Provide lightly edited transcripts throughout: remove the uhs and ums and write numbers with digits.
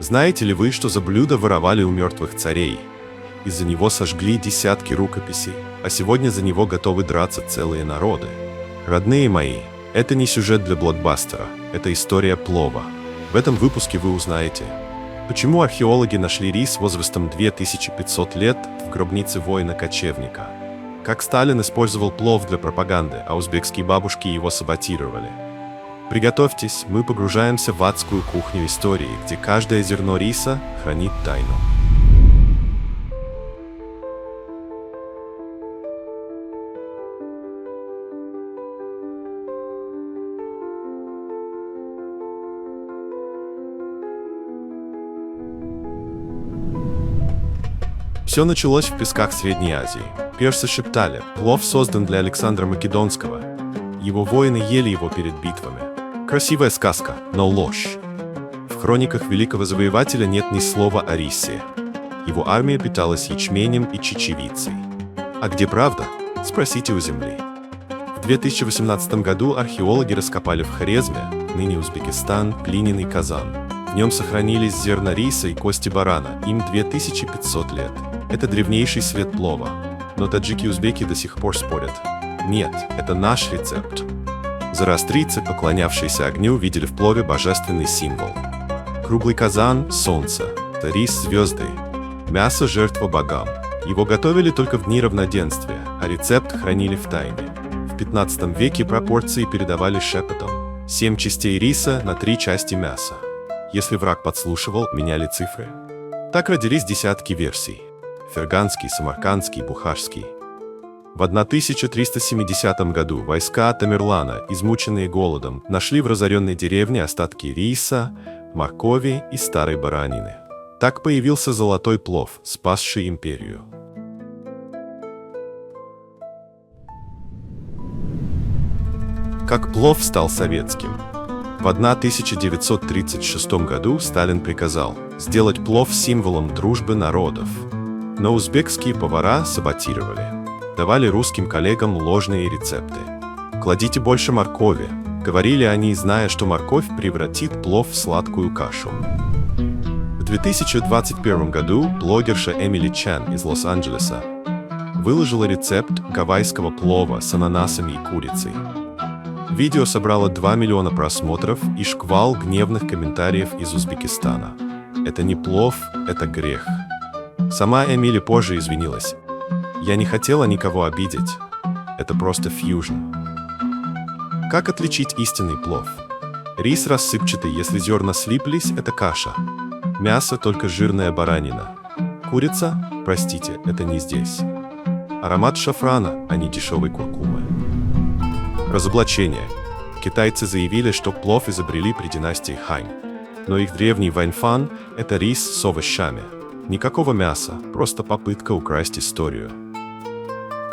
Знаете ли вы, что за блюдо воровали у мертвых царей? Из-за него сожгли десятки рукописей, а сегодня за него готовы драться целые народы. Родные мои, это не сюжет для блокбастера, это история плова. В этом выпуске вы узнаете, почему археологи нашли рис возрастом 2500 лет в гробнице воина-кочевника, как Сталин использовал плов для пропаганды, а узбекские бабушки его саботировали. Приготовьтесь, мы погружаемся в адскую кухню истории, где каждое зерно риса хранит тайну. Все началось в песках Средней Азии. Персы шептали, плов создан для Александра Македонского. Его воины ели его перед битвами. Красивая сказка, но ложь. В хрониках великого завоевателя нет ни слова о рисе. Его армия питалась ячменем и чечевицей. А где правда? Спросите у земли. В 2018 году археологи раскопали в Хорезме, ныне Узбекистан, глиняный казан. В нем сохранились зерна риса и кости барана, им 2500 лет. Это древнейший свет плова. Но таджики и узбеки до сих пор спорят. Нет, это наш рецепт. Зороастрийцы, поклонявшиеся огню, видели в плове божественный символ. Круглый казан – солнце, рис – звезды, мясо – жертва богам. Его готовили только в дни равноденствия, а рецепт хранили в тайне. В 15 веке пропорции передавали шепотом. 7 частей риса на 3 части мяса. Если враг подслушивал, меняли цифры. Так родились десятки версий. Ферганский, Самаркандский, Бухарский. В 1370 году войска Тамерлана, измученные голодом, нашли в разоренной деревне остатки риса, моркови и старой баранины. Так появился золотой плов, спасший империю. Как плов стал советским? В 1936 году Сталин приказал сделать плов символом дружбы народов. Но узбекские повара саботировали. Давали русским коллегам ложные рецепты. «Кладите больше моркови», — говорили они, зная, что морковь превратит плов в сладкую кашу. В 2021 году блогерша Эмили Чан из Лос-Анджелеса выложила рецепт гавайского плова с ананасами и курицей. Видео собрало 2 миллиона просмотров и шквал гневных комментариев из Узбекистана. Это не плов, это грех. Сама Эмили позже извинилась. Я не хотела никого обидеть. Это просто фьюжн. Как отличить истинный плов? Рис рассыпчатый, если зерна слиплись, это каша. Мясо только жирная баранина. Курица, простите, это не здесь. Аромат шафрана, а не дешевой куркумы. Разоблачение. Китайцы заявили, что плов изобрели при династии Хань. Но их древний вэньфан – это рис с овощами. Никакого мяса, просто попытка украсть историю.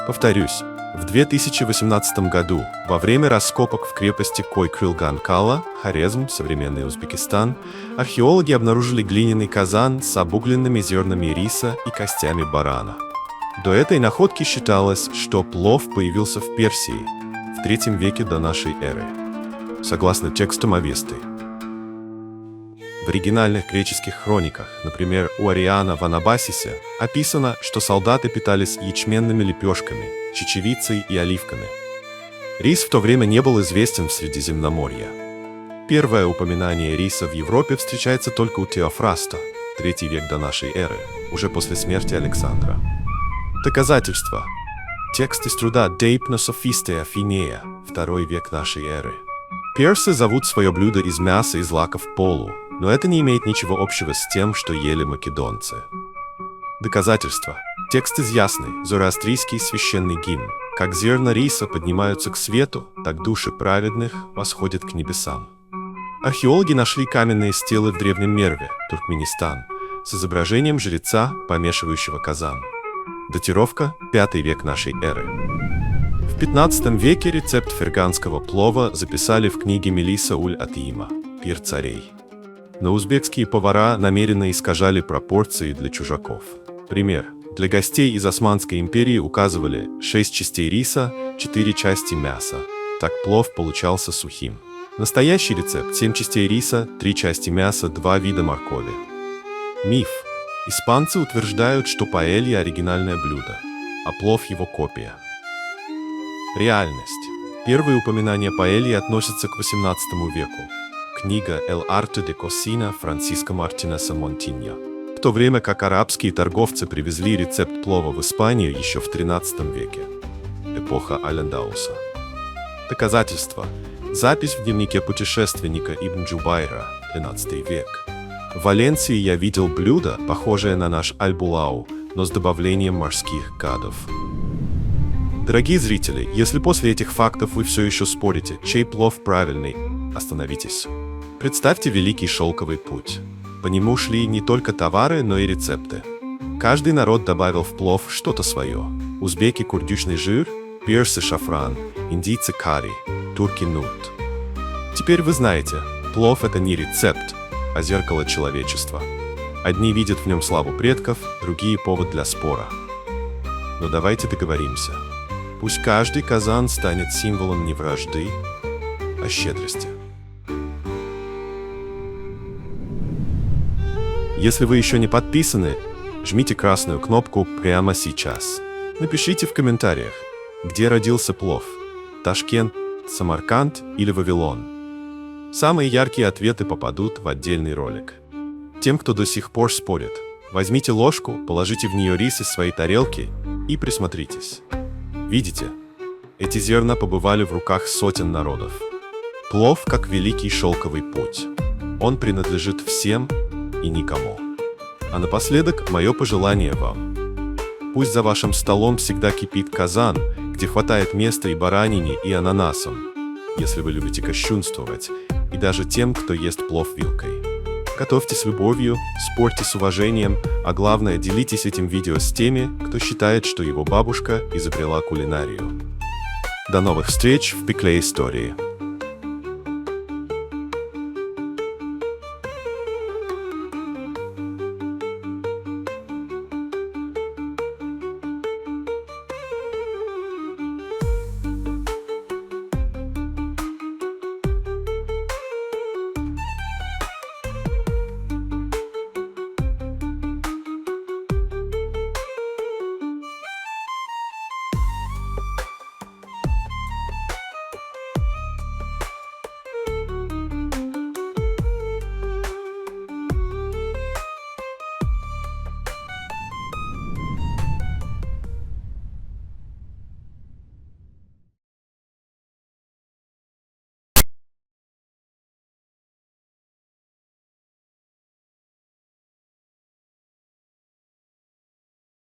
Повторюсь, в 2018 году, во время раскопок в крепости Койкрылган-Кала, Хорезм, современный Узбекистан, археологи обнаружили глиняный казан с обугленными зернами риса и костями барана. До этой находки считалось, что плов появился в Персии в III веке до нашей эры, согласно текстам Авесты. В оригинальных греческих хрониках, например, у Ариана в Анабасисе, описано, что солдаты питались ячменными лепешками, чечевицей и оливками. Рис в то время не был известен в Средиземноморье. Первое упоминание риса в Европе встречается только у Теофраста, III век до нашей эры, уже после смерти Александра. Доказательства. Текст из труда Дейпна Софистея Финея, II век нашей эры. Персы зовут свое блюдо из мяса и злаков полу, но это не имеет ничего общего с тем, что ели македонцы. Доказательства. Текст из Ясный, зороастрийский священный гимн. Как зерна риса поднимаются к свету, так души праведных восходят к небесам. Археологи нашли каменные стелы в древнем Мерве, Туркменистан, с изображением жреца, помешивающего казан. Датировка – V век нашей эры. В 15 веке рецепт ферганского плова записали в книге Мелиса Уль-Атиима «Пир царей». Но узбекские повара намеренно искажали пропорции для чужаков. Пример. Для гостей из Османской империи указывали 6 частей риса, 4 части мяса. Так плов получался сухим. Настоящий рецепт – 7 частей риса, 3 части мяса, 2 вида моркови. Миф. Испанцы утверждают, что паэлья – оригинальное блюдо, а плов – его копия. Реальность. Первые упоминания паэльи относятся к XVIII веку. Книга «El arte de cocina» Франциско Мартинеса Монтиньо. В то время как арабские торговцы привезли рецепт плова в Испанию еще в XIII веке. Эпоха Аль-Андалуса. Доказательства. Запись в дневнике путешественника Ибн Джубайра, XIII век. В Валенсии я видел блюдо, похожее на наш аль-булау, но с добавлением морских гадов. Дорогие зрители, если после этих фактов вы все еще спорите, чей плов правильный, остановитесь. Представьте великий шелковый путь. По нему шли не только товары, но и рецепты. Каждый народ добавил в плов что-то свое. Узбеки – курдючный жир, персы – шафран, индийцы – карри, турки – нут. Теперь вы знаете, плов – это не рецепт, а зеркало человечества. Одни видят в нем славу предков, другие – повод для спора. Но давайте договоримся. Пусть каждый казан станет символом не вражды, а щедрости. Если вы еще не подписаны, жмите красную кнопку прямо сейчас. Напишите в комментариях, где родился плов – Ташкент, Самарканд или Вавилон. Самые яркие ответы попадут в отдельный ролик. Тем, кто до сих пор спорит, возьмите ложку, положите в нее рис из своей тарелки и присмотритесь. Видите? Эти зерна побывали в руках сотен народов. Плов как великий шелковый путь. Он принадлежит всем и никому. А напоследок мое пожелание вам. Пусть за вашим столом всегда кипит казан, где хватает места и баранине, и ананасам, если вы любите кощунствовать, и даже тем, кто ест плов вилкой. Готовьте с любовью, спорьте с уважением, а главное, делитесь этим видео с теми, кто считает, что его бабушка изобрела кулинарию. До новых встреч в Пекле Истории!